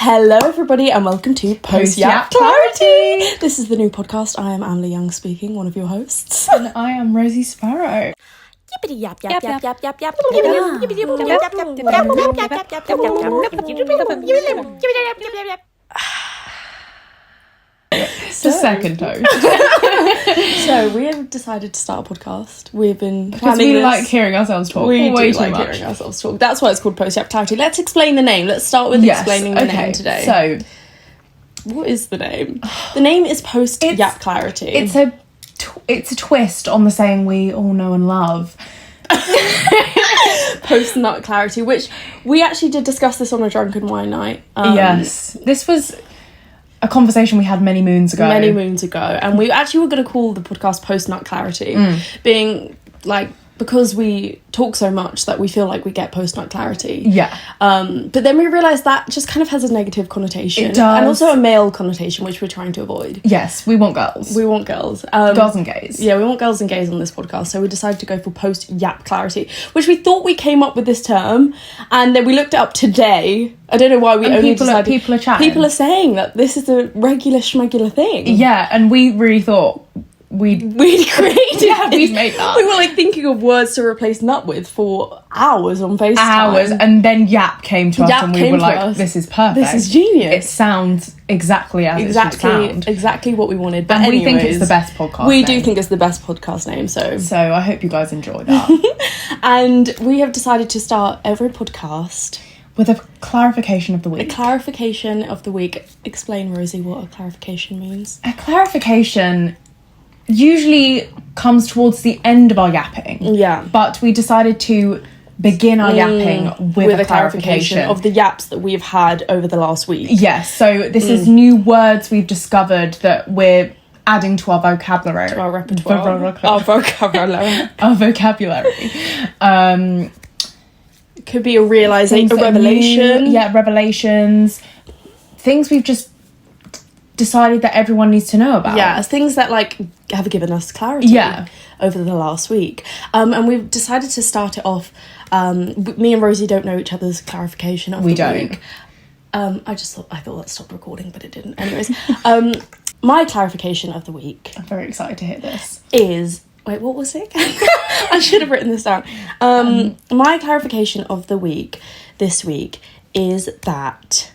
Hello everybody and welcome to Post-Yap Clarity. This is the new podcast. I am Anna Young speaking, one of your hosts. And I am Rosie Sparrow. Yippity yap yap yap yap yap yap. The second toast. So we have decided to start a podcast. We've been Because planning we this. like hearing ourselves talk. We way do too like much. hearing ourselves talk. That's why it's called Post-Yap Clarity. Let's explain the name. Let's start with explaining the name today. So, what is the name? The name is Post-Yap Clarity. it's a twist on the saying we all know and love. Post-Nut Clarity, which we actually did discuss this on a drunken wine night. Yes. This was a conversation we had many moons ago. And we actually were going to call the podcast Post-Nut Clarity, being like, because we talk so much that we feel like we get post-nut clarity. Yeah. But then we realised that just kind of has a negative connotation. It does. And also a male connotation, which we're trying to avoid. Yes, we want girls. We want girls. Girls and gays. Yeah, we want girls and gays on this podcast. So we decided to go for Post-Yap Clarity, which we thought we came up with this term. And then we looked it up today. I don't know why we only decided. People are chatting. People are saying that this is a regular schmegular thing. Yeah, and we really thought we'd created we'd made that. We were like thinking of words to replace nut with for hours on FaceTime. And then Yap came to us Yap and we came were to like, us. this is perfect. This is genius. It sounds exactly as it should sound. Exactly what we wanted. But And we think anyways, it's the best podcast We name. do think it's the best podcast name, so I hope you guys enjoy that. and we have decided to start every podcast With a clarification of the a week. clarification of the week. Explain, Rosie, what a clarification means. A clarification usually comes towards the end of our yapping. Yeah. But we decided to begin our yapping with a clarification of the yaps that we've had over the last week. Yes, so this is new words we've discovered that we're adding to our vocabulary. Our repertoire. Our vocabulary. Our vocabulary. Could be a realization, Things a that are new, revelation. revelations. Things we've just decided that everyone needs to know about. Yeah, it's things that like have given us clarity over the last week. And we've decided to start it off. Me and Rosie don't know each other's clarification of the week. I thought let's stop recording, but it didn't. Anyways, my clarification of the week. I'm very excited to hear this. Is wait, what was it? I should have written this down. My clarification of the week this week is that.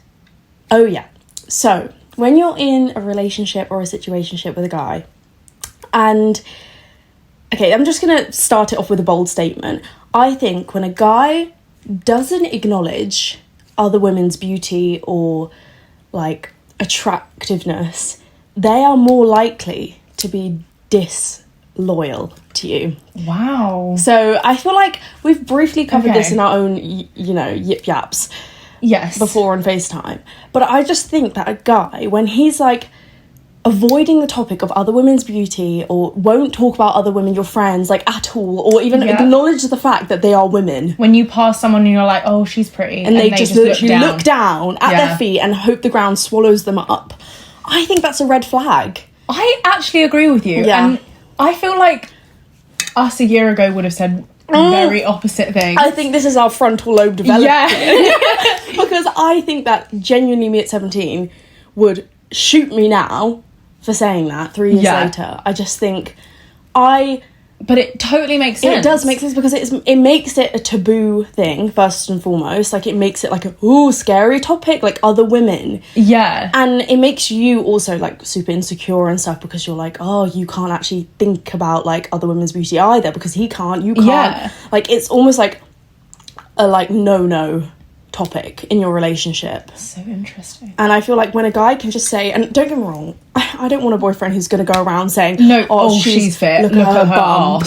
Oh yeah, so. When you're in a relationship or a situationship with a guy, and okay, I'm just gonna start it off with a bold statement. I think when a guy doesn't acknowledge other women's beauty or like attractiveness, they are more likely to be disloyal to you. Wow. So I feel like we've briefly covered this in our own, yip yaps. Yes. Before on FaceTime. But I just think that a guy, when he's like avoiding the topic of other women's beauty or won't talk about other women, your friends, like at all, or even acknowledge the fact that they are women. When you pass someone and you're like, oh, she's pretty. And they just literally look down at their feet and hope the ground swallows them up. I think that's a red flag. I actually agree with you. Yeah. And I feel like us a year ago would have said very opposite things. I think this is our frontal lobe development. Yeah. Because I think that genuinely me at 17 would shoot me now for saying that 3 years later. I just think But it totally makes sense. It does make sense because it makes it a taboo thing, first and foremost. Like, it makes it like a, scary topic, like other women. Yeah. And it makes you also, like, super insecure and stuff because you're like, oh, you can't actually think about, like, other women's beauty either because he can't, you can't. Yeah. Like, it's almost like a, like, no topic in your relationship. So interesting. And I feel like when a guy can just say, and don't get me wrong, I don't want a boyfriend who's going to go around saying, no, she's fit, look at her bum.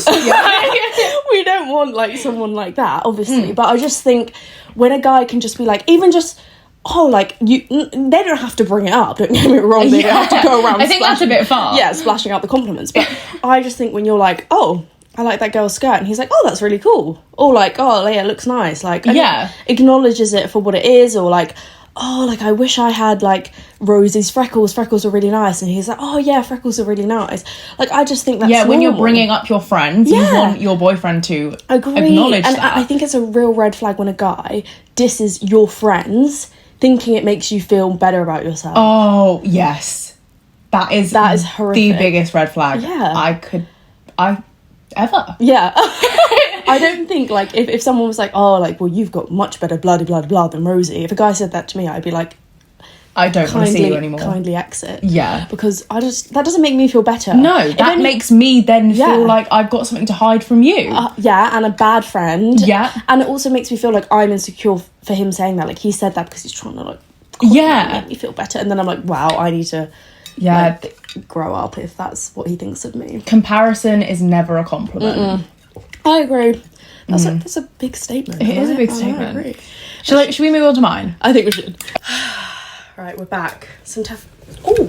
We don't want like someone like that, obviously. But I just think when a guy can just be like, even just, they don't have to bring it up, don't get me wrong, they don't have to go around I think that's a bit far. Yeah, splashing out the compliments. But I just think when you're like, oh, I like that girl's skirt, and he's like, oh, that's really cool, or like, oh yeah, it looks nice, like, acknowledges it for what it is, or like, oh, like, I wish I had like Rosie's freckles are really nice, and he's like, oh yeah, freckles are really nice. Like, I just think that's when normal. you're bringing up your friends, you want your boyfriend to acknowledge and that. I think it's a real red flag when a guy disses your friends thinking it makes you feel better about yourself. Oh, yes. That is horrific. The biggest red flag. Yeah. Ever. Yeah. I don't think, like, if someone was like, oh, like, well, you've got much better blah, blah, blah than Rosie. If a guy said that to me, I'd be like, I don't want to see you anymore. Kindly exit. Yeah. Because that doesn't make me feel better. No, that makes me then feel like I've got something to hide from you. Yeah, and a bad friend. Yeah. And it also makes me feel like I'm insecure for him saying that. Like, he said that because he's trying to, like, make me feel better. And then I'm like, wow, I need to grow up if that's what he thinks of me. Comparison is never a compliment. I agree. That's a big statement. It is a big statement. I agree. Should we move on to mine? I think we should. Right, we're back. Some technical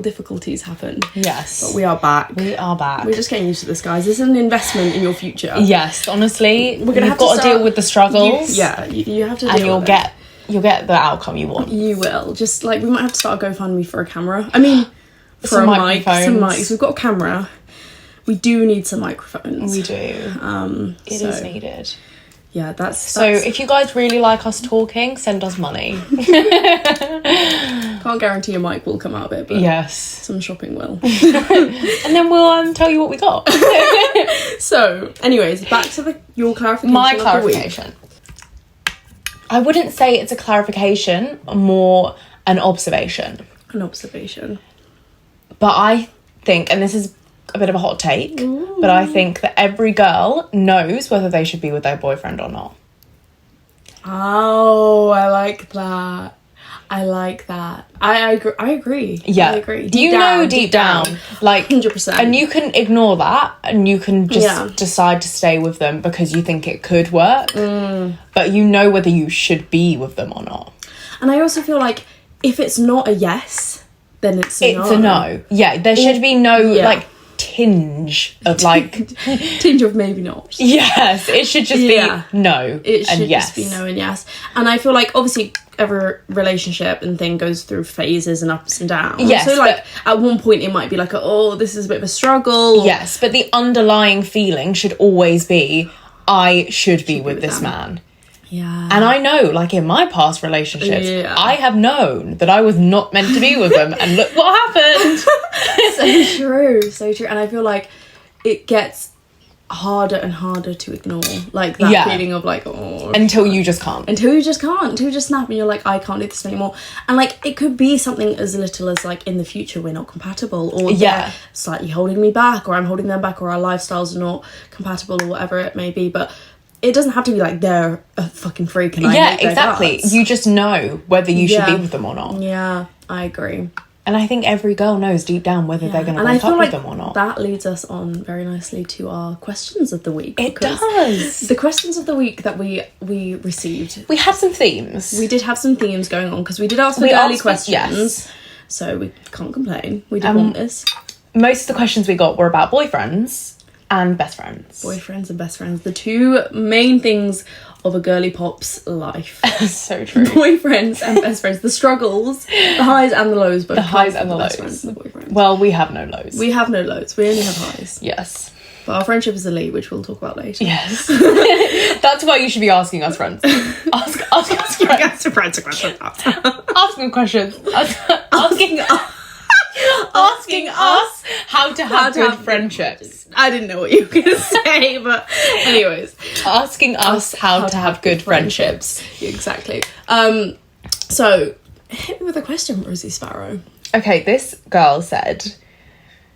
difficulties happened. Yes. But we are back. We're just getting used to this, guys. This is an investment in your future. Yes, honestly, we're gonna you've got to deal with the struggles. You have to deal and you'll with get you'll get the outcome you want. You will. Just like we might have to start a GoFundMe for a camera. I mean, for some a mic, some microphones. mics. We've got a camera. We do need some microphones. We do. It is needed. Yeah, that's so. If you guys really like us talking, send us money. Can't guarantee a mic will come out of it, but yes, some shopping will. And then we'll tell you what we got. So, anyways, back to your clarification. My clarification. I wouldn't say it's a clarification, more an observation. An observation. But I think, and this is a bit of a hot take, but I think that every girl knows whether they should be with their boyfriend or not. Oh, I like that. I agree. Yeah. I agree. Deep down, like 100%. And you can ignore that and you can just decide to stay with them because you think it could work. But you know whether you should be with them or not. And I also feel like if it's not a yes, then it's a no. It's a no. Yeah, there should be no like tinge of like tinge of maybe not. Yes, it should just be no. It should and yes. just be no and yes. And I feel like obviously every relationship and thing goes through phases and ups and downs. Yes, so like at one point it might be like this is a bit of a struggle. Yes, but the underlying feeling should always be I should be with this man. Yeah. And I know, like in my past relationships, I have known that I was not meant to be with them, and look what happened. So true. And I feel like it gets harder and harder to ignore, like that feeling of like, until you just can't. Until you just snap and you're like, I can't do this anymore. And like it could be something as little as like in the future we're not compatible, or they're slightly holding me back, or I'm holding them back, or our lifestyles are not compatible, or whatever it may be. But it doesn't have to be like they're a fucking freak and exactly. You just know whether you should be with them or not. Yeah, I agree. And I think every girl knows deep down whether they're going to break up with them or not. That leads us on very nicely to our questions of the week. It does. The questions of the week that we received. We had some themes. We did have some themes going on because we did ask for girly questions. Yes. So we can't complain. We did want this. Most of the questions we got were about boyfriends and best friends. Boyfriends and best friends. The two main things of a girly pop's life. So true. Boyfriends and best friends. The struggles, the highs and the lows. Both the highs and the lows. Best friends and the boyfriends. Well, we have no lows. We have no lows. We only have highs. Yes. But our friendship is elite, which we'll talk about later. Yes. That's why you should be asking us friends. Ask us friends. Asking questions. Asking us how to have good friendships. I didn't know what you were going to say, but anyways. Asking us how to have good friendships. Exactly. So, hit me with a question, Rosie Sparrow. Okay, this girl said,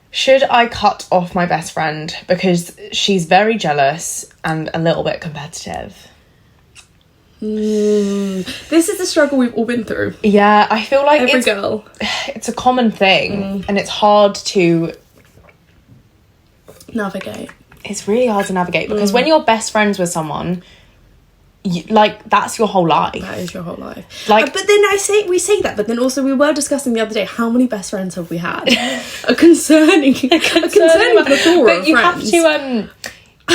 should I cut off my best friend because she's very jealous and a little bit competitive? This is the struggle we've all been through. Yeah, I feel like every girl. It's a common thing, and it's hard to navigate. It's really hard to navigate because when you're best friends with someone, that's your whole life. That is your whole life. Like, but then we say that, but then also we were discussing the other day how many best friends have we had? a concerning plethora but you have to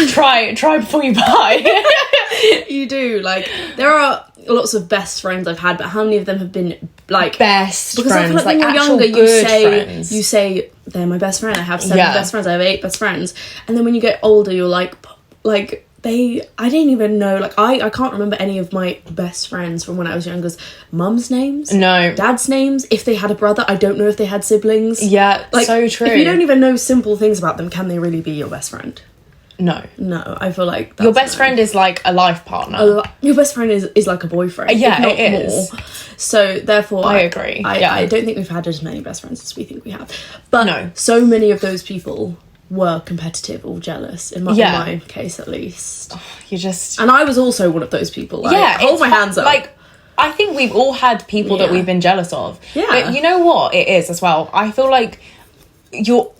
try before you buy. You do. Like, there are lots of best friends I've had, but how many of them have been like best because friends? I feel like when you're younger, friends. you say they're my best friend. I have 7 best friends. I have 8 best friends, and then when you get older, you're like I didn't even know, like, I can't remember any of my best friends from when I was younger. Mum's names? No. Dad's names? If they had a brother, I don't know if they had siblings. Yeah, like, so true. If you don't even know simple things about them, can they really be your best friend? No. No, I feel like your best friend is like a life partner. Your best friend is like a boyfriend. Yeah, if not it is. More. So therefore, I agree. I don't think we've had as many best friends as we think we have. But no. So many of those people were competitive or jealous, in my case at least. You just... And I was also one of those people. Like, yeah. hold my hands up. Like, I think we've all had people that we've been jealous of. Yeah. But you know what it is as well? I feel like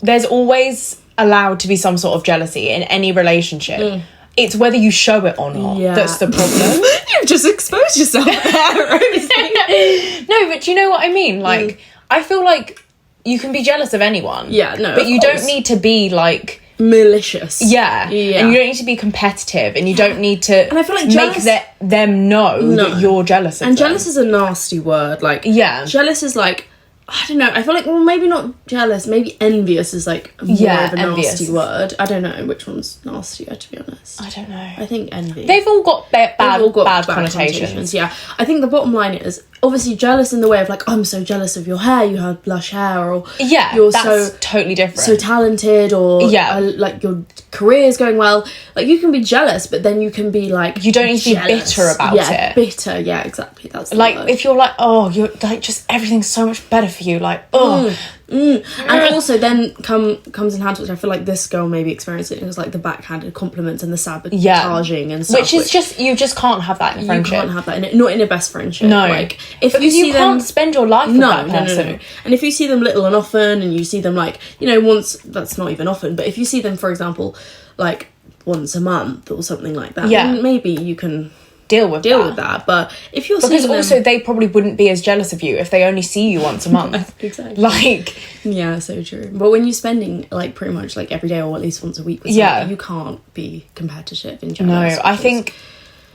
there's always allowed to be some sort of jealousy in any relationship. It's whether you show it or not that's the problem. You've just exposed yourself there, Rosie. No, but you know what I mean? Like, I feel like you can be jealous of anyone. Yeah, no, but you don't need to be like malicious. Yeah, and you don't need to be competitive, and you don't need to and I feel like make them know that you're jealous of them. And jealous is a nasty word. Like, jealous is like, I don't know, I feel like, well, maybe not jealous, maybe envious is like more of a nasty word. I don't know which one's nastier, to be honest. I don't know. I think envy. They've all got bad connotations. Yeah, I think the bottom line is obviously jealous in the way of like, I'm so jealous of your hair, you have lush hair, or you're that's totally different, so talented, or like your career is going well. Like, you can be jealous, but then you can be like, you don't need to be bitter about it. Bitter, yeah, exactly. That's the like word. If you're like, oh, you're like, just everything's so much better for you, like, oh. And also then comes in hand, which I feel like this girl maybe experienced it. It was like the backhanded compliments and the sabotaging and stuff, which is just, you just can't have that in a friendship. You can't have that not in a best friendship. No, like, if because you can't spend your life with that person. No. And if you see them little and often, and you see them like, once, that's not even often, but if you see them, for example, like once a month or something like that, then maybe you can deal with that. But if you're because seeing also they probably wouldn't be as jealous of you if they only see you once a month. Exactly. Like, yeah, so true. But when you're spending like pretty much like every day or at least once a week with someone, you can't be competitive and jealous. No, I think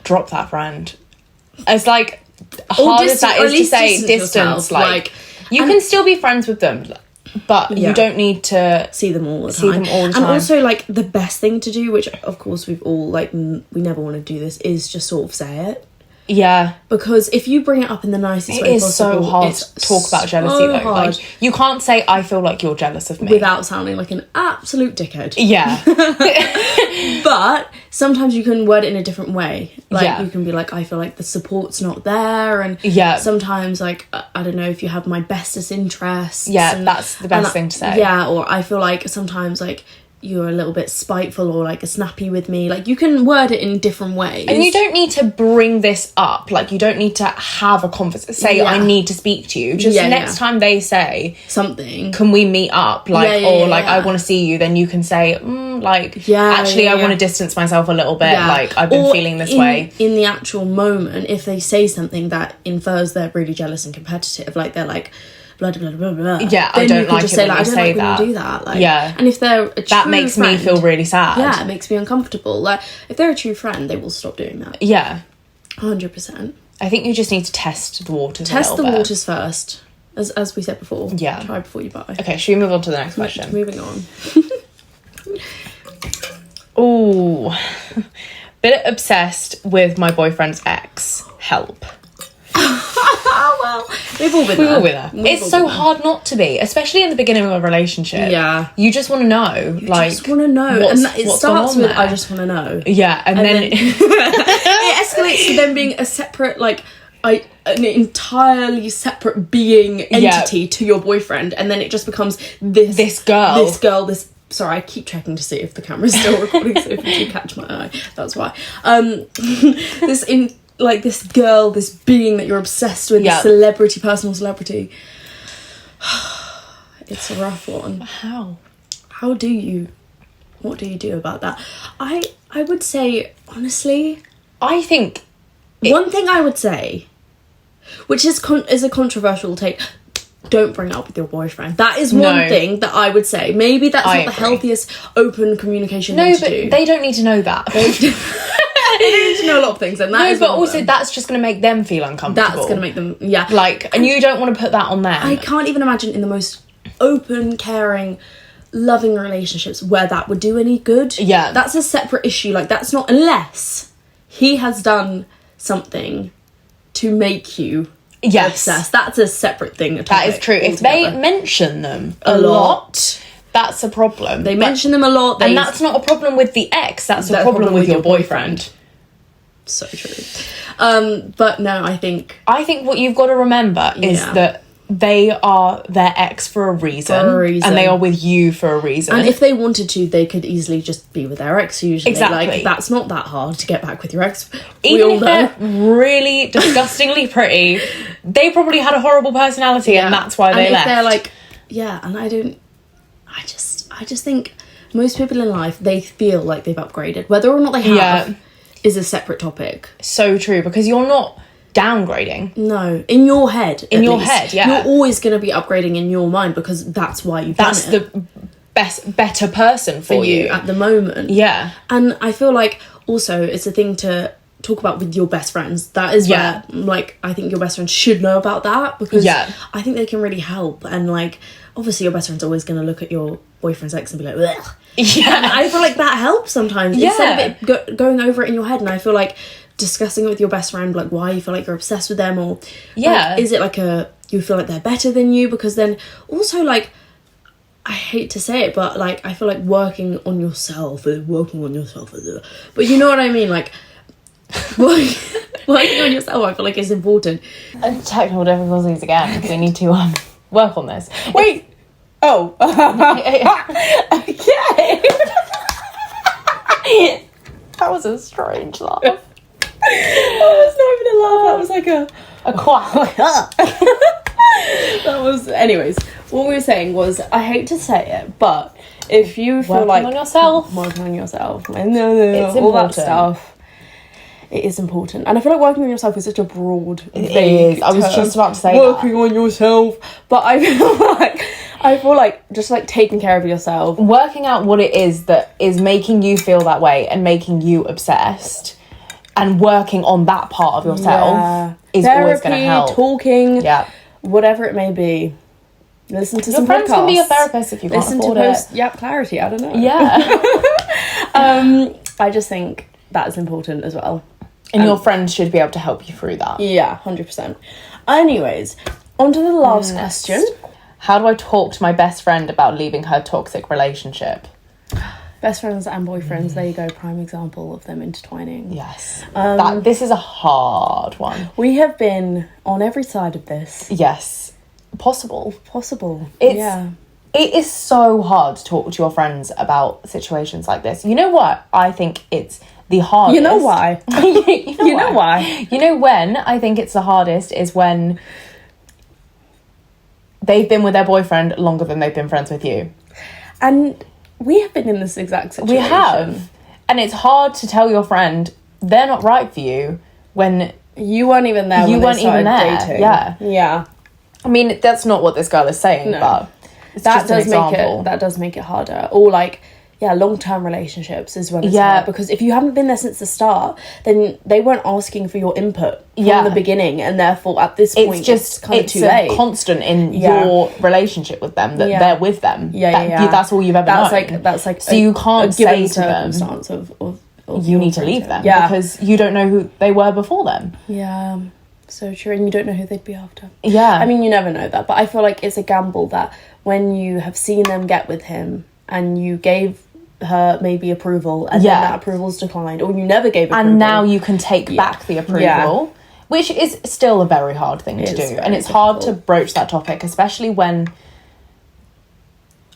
drop that friend. It's like hard as that is to say, distance. Like you can still be friends with them, but you don't need to see them all the time. And also, like, the best thing to do, which of course we've all, like, we never want to do this, is just sort of say it. Yeah. Because if you bring it up in the nicest way possible, it is so hard to talk about jealousy, though. Hard. Like, you can't say, I feel like you're jealous of me, without sounding like an absolute dickhead. Yeah. But sometimes you can word it in a different way. Like, you can be like, I feel like the support's not there, and sometimes, like, I don't know, if you have my bestest interests. Yeah, that's the best thing to say. Yeah, or I feel like sometimes, like, you're a little bit spiteful or like a snappy with me. Like, you can word it in different ways, and you don't need to bring this up. Like, you don't need to have a conversation, say I need to speak to you. Just next time they say something, can we meet up, like, I want to see you, then you can say I want to distance myself a little bit, like, I've been feeling this way. In the actual moment, if they say something that infers they're really jealous and competitive, like they're like blah blah blah blah. Yeah, then I don't like just it say, when like, you I say don't like that. when you do that. Like, yeah, and if they're a true that makes friend, me feel really sad. Yeah, it makes me uncomfortable. Like, if they're a true friend, they will stop doing that. Yeah, 100%. I think you just need to test the waters. Waters first, as we said before. Yeah, try before you buy. Okay, should we move on to the next question? Moving on. Ooh, bit obsessed with my boyfriend's ex. Help. Well, we've all been there. It's so hard not to be, especially in the beginning of a relationship. Yeah, you just want to know. Just want to know, and it starts with I just want to know. Yeah, and then it escalates to them being a separate, like, an entirely separate being entity to your boyfriend, and then it just becomes this girl. Sorry, I keep checking to see if the camera's still recording, so if you catch my eye, that's why. This girl, this being that you're obsessed with, this personal celebrity. It's a rough one. How do you? What do you do about that? I would say, honestly, I think one thing I would say, which is a controversial take, don't bring it up with your boyfriend. That is one thing that I would say. Maybe that's not the healthiest open communication thing to do. No, but they don't need to know that. They need to know a lot of things, and that is but also that's just going to make them feel uncomfortable. That's going to make them, like, and you don't want to put that on them. I can't even imagine in the most open, caring, loving relationships where that would do any good. Yeah. That's a separate issue. Like, that's not, unless he has done something to make you obsessed. That's a separate thing. That is true. If they mention them a lot, that's a problem. They mention them a lot. And that's not a problem with the ex, that's a problem with your boyfriend. So true. But no, I think what you've got to remember is that they are their ex for a reason. And they are with you for a reason. And if they wanted to, they could easily just be with their ex usually. Exactly. Like, that's not that hard to get back with your ex. Even if they're really disgustingly pretty, they probably had a horrible personality and that's why they left. They're like, and I just think most people in life, they feel like they've upgraded. Whether or not they have is a separate topic. So true, because you're not downgrading. No, in your head. Your head, You're always going to be upgrading in your mind because that's why you've done it. That's the better person for you at the moment. Yeah. And I feel like also it's a thing to talk about with your best friends. That is where, like, I think your best friends should know about that because I think they can really help. And, like, obviously your best friend's always going to look at your boyfriend's ex and be like, ugh. Yeah. And I feel like that helps sometimes. Instead of it going over it in your head. And I feel like discussing it with your best friend, like why you feel like you're obsessed with them, or like, is it like you feel like they're better than you? Because then also, like, I hate to say it, but like I feel like working on yourself, but you know what I mean, like working on yourself, I feel like it's important. Technical difficulties again. We need to work on this. Wait. Okay. That was a strange laugh. It's not even a laugh. That was like a quack. That was. Anyways, what we were saying was, I hate to say it, but if you feel working on yourself, and all that stuff, it is important. And I feel like working on yourself is such a broad thing. It is. I was just about to say working on yourself, but I feel like just like taking care of yourself, working out what it is that is making you feel that way and making you obsessed, and working on that part of yourself is always going to help. Talking, whatever it may be. Listen to your some friends podcasts. Can be a therapist if you can't afford it. Post-Yap clarity. I don't know. Yeah. I just think that is important as well. And your friends should be able to help you through that. Yeah, 100%. Anyways, on to the last question. How do I talk to my best friend about leaving her toxic relationship? Best friends and boyfriends, there you go, prime example of them intertwining. Yes. This is a hard one. We have been on every side of this. Yes. Possible. It is so hard to talk to your friends about situations like this. You know what? I think it's the hardest. You know why? You know why? You know when I think it's the hardest is when they've been with their boyfriend longer than they've been friends with you. And we have been in this exact situation. We have. And it's hard to tell your friend they're not right for you when you weren't even there. You weren't even there. Dating. Yeah. I mean, that's not what this girl is saying, but it's that just an example. That does make it harder. Or like, long-term relationships is when it's hard, because if you haven't been there since the start, then they weren't asking for your input from the beginning, and therefore at this point it's kind of too late. It's a constant in your relationship with them that they're with them. That's all you've ever known. That's like so you can't say to them of you need to leave them because you don't know who they were before them. Yeah. So true, and you don't know who they'd be after. Yeah. I mean, you never know that, but I feel like it's a gamble that when you have seen them get with him and you gave her maybe approval and then that approval's declined, or you never gave approval. And now you can take back the approval, which is still a very hard thing to do. And it's hard to broach that topic, especially when...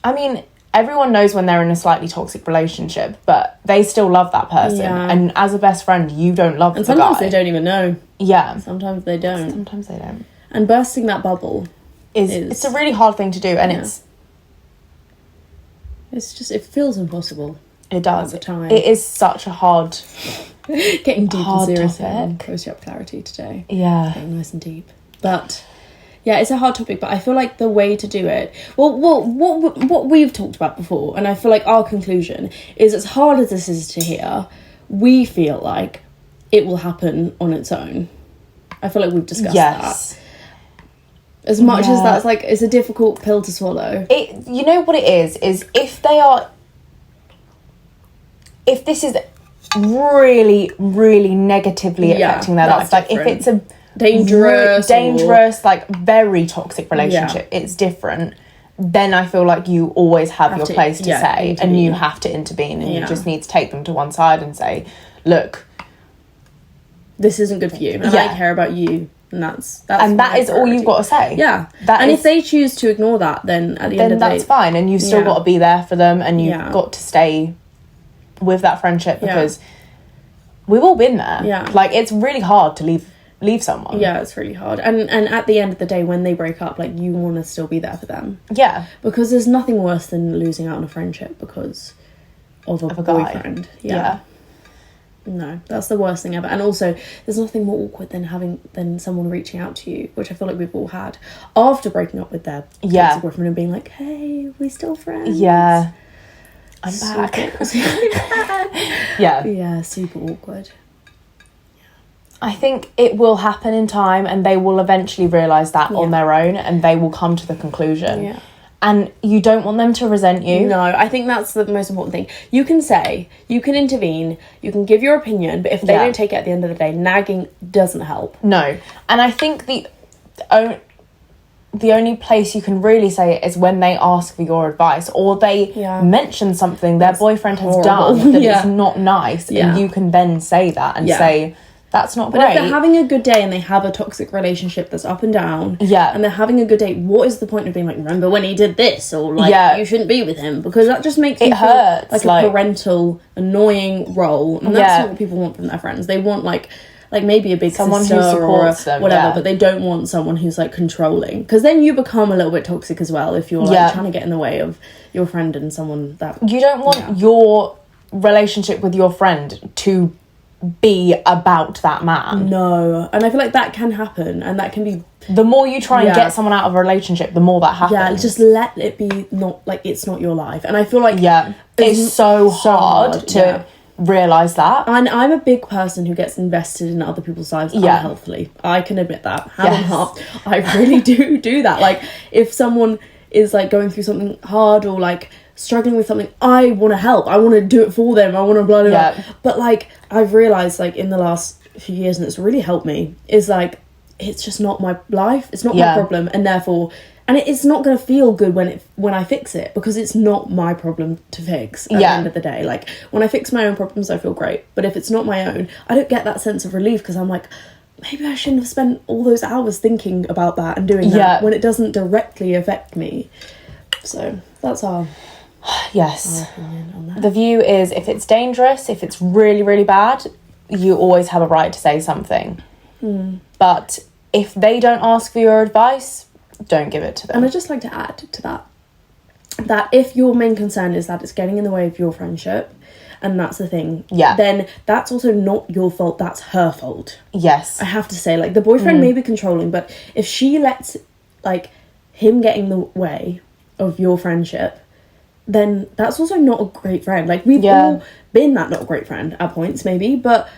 I mean, everyone knows when they're in a slightly toxic relationship, but they still love that person. Yeah. And as a best friend, you don't love the guy. And sometimes they don't even know. Yeah. Sometimes they don't. Sometimes they don't. And bursting that bubble it's a really hard thing to do, and it's just, it feels impossible. It does. At the time. It is such a hard... Getting deep and serious topic. Post-Yap clarity today. Yeah. Getting nice and deep. But... yeah, it's a hard topic, but I feel like the way to do it... Well, what we've talked about before, and I feel like our conclusion, is as hard as this is to hear, we feel like it will happen on its own. I feel like we've discussed that. As much as that's like, it's a difficult pill to swallow. You know what it is if this is really, really negatively affecting their life, like if it's a dangerous, like very toxic relationship, it's different. Then I feel like you always have your place to say, intervene. And you have to intervene, and you just need to take them to one side and say, look, this isn't good for you, and I care about you, and that's that is all you've got to say. If they choose to ignore that, then at the end of the day, that's fine, and you've still got to be there for them, and you've got to stay with that friendship, because we've all been there. Like, it's really hard to leave someone. It's really hard, and at the end of the day, when they break up, like, you want to still be there for them, because there's nothing worse than losing out on a friendship because of a boyfriend. No, that's the worst thing ever. And also, there's nothing more awkward than someone reaching out to you, which I feel like we've all had after breaking up with their boyfriend and being like, hey, are we still friends? I'm back. Super awkward. I think it will happen in time, and they will eventually realise that on their own, and they will come to the conclusion. And you don't want them to resent you. No, I think that's the most important thing. You can say, you can intervene, you can give your opinion, but if they don't take it at the end of the day, nagging doesn't help. No. And I think the only place you can really say it is when they ask for your advice, or they mention something their boyfriend has done that is not nice, and you can then say that and say, that's not great. But if they're having a good day and they have a toxic relationship that's up and down, and they're having a good day, what is the point of being like, remember when he did this, or like, you shouldn't be with him, because that just makes it hurt, like a parental annoying role, and that's not what people want from their friends. They want like maybe a big someone sister who supports them, whatever, but they don't want someone who's like controlling, because then you become a little bit toxic as well if you're like trying to get in the way of your friend and someone that you don't want your relationship with your friend to be about that man. No, and I feel like that can happen, and that can be, the more you try and get someone out of a relationship, the more that happens. Just let it be, not like it's not your life. And I feel like it's so hard to realise that. And I'm a big person who gets invested in other people's lives unhealthily. I can admit that. Hand on heart, I really do that. Like, if someone is like going through something hard, or like struggling with something, I want to help, I want to do it for them, I want to blah blah blah. But like, I've realised like in the last few years, and it's really helped me, is like, it's just not my life, it's not my problem, and therefore, and it's not going to feel good when I fix it, because it's not my problem to fix at the end of the day. Like, when I fix my own problems, I feel great, but if it's not my own, I don't get that sense of relief, because I'm like, maybe I shouldn't have spent all those hours thinking about that and doing that when it doesn't directly affect me. So that's our opinion on that. The view is, if it's dangerous, if it's really, really bad, you always have a right to say something. But if they don't ask for your advice, don't give it to them. And I'd just like to add to that if your main concern is that it's getting in the way of your friendship, and that's the thing, then that's also not your fault, that's her fault. I have to say, like, the boyfriend may be controlling, but if she lets like him get in the way of your friendship, then that's also not a great friend. Like, we've all been that not a great friend at points, maybe, but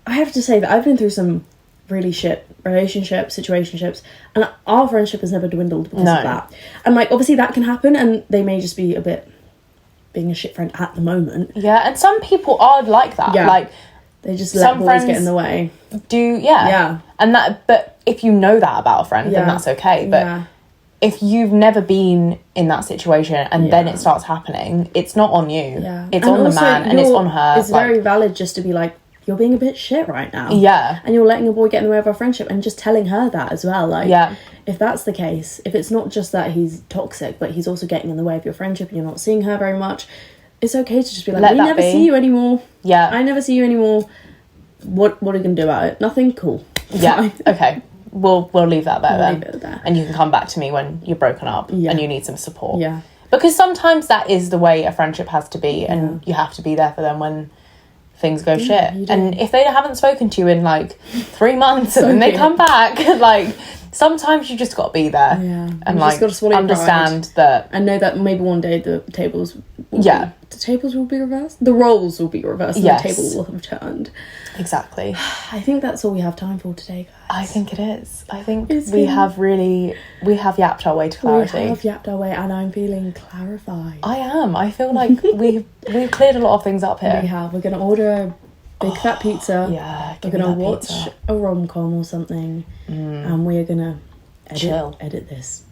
I have to say that I've been through some really shit relationships, situationships, and our friendship has never dwindled because of that. And like, obviously that can happen, and they may just be a bit being a shit friend at the moment. And some people are like that. Like, they just let boys get in the way. And that, but if you know that about a friend, then that's okay. But if you've never been in that situation and then it starts happening, it's not on you. It's and on the man, and it's on her. It's very valid just to be like, you're being a bit shit right now. And you're letting a boy get in the way of our friendship, and just telling her that as well. Like, if that's the case, if it's not just that he's toxic, but he's also getting in the way of your friendship and you're not seeing her very much, it's okay to just be like, we never see you anymore. I never see you anymore. What are you going to do about it? Nothing? Cool. Okay. We'll leave that there. And you can come back to me when you're broken up and you need some support. Because sometimes that is the way a friendship has to be, and you have to be there for them when things go shit. And if they haven't spoken to you in like 3 months and then they come back, like, sometimes you just got to be there and like understand that, and know that maybe one day the tables will be reversed, the roles will be reversed, and the table will have turned. Exactly. I think that's all we have time for today, guys. I think it is. I think we have yapped our way to clarity. We have yapped our way, and I'm feeling clarified. I am. I feel like we've cleared a lot of things up here. We have. We're going to order a big fat pizza. Yeah, we're going to watch a rom-com or something, and we're going to edit this.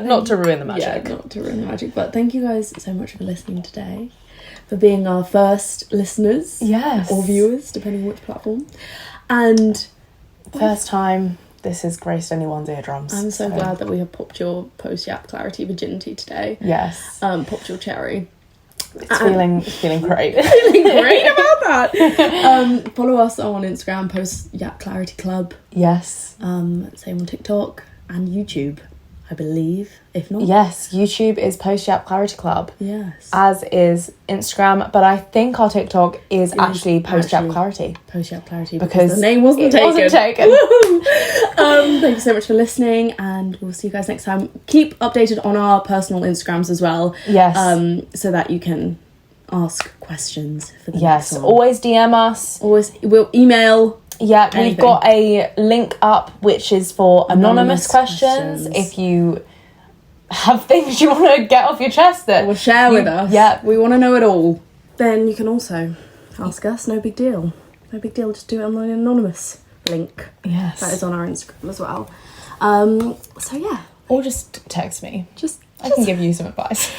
Not to ruin the magic. Yeah, not to ruin the magic. But thank you guys so much for listening today, for being our first listeners. Yes. Or viewers, depending on which platform. And first time this has graced anyone's eardrums. I'm so glad that we have popped your post-Yap clarity virginity today. Yes. Popped your cherry. It's feeling great. Feeling great about that. Follow us on Instagram, Post-Yap Clarity Club. Yes. Same on TikTok and YouTube, I believe. If not, yes, YouTube is Post-Yap Clarity Club. Yes. As is Instagram, but I think our TikTok is actually Post-Yap Clarity. Post-Yap Clarity, because the name wasn't taken. Thank you so much for listening, and we'll see you guys next time. Keep updated on our personal Instagrams as well. Yes. So that you can ask questions for the yes, next one. Always DM us. We'll email. Yeah, anything. We've got a link up which is for anonymous questions. If you have things you want to get off your chest that share with us. Yeah, we want to know it all. Then you can also ask us. No big deal. No big deal. Just do it on the anonymous link. Yes, that is on our Instagram as well. So yeah, or just text me. I can give you some advice.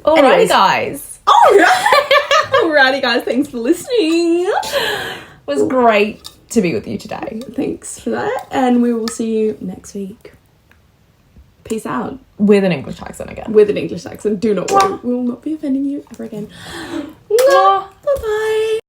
Alrighty, guys. Alrighty, guys. Thanks for listening. It was great to be with you today. Thanks for that, and we will see you next week. Peace out. With an English accent again. With an English accent. Do not worry. We will not be offending you ever again. Bye-bye.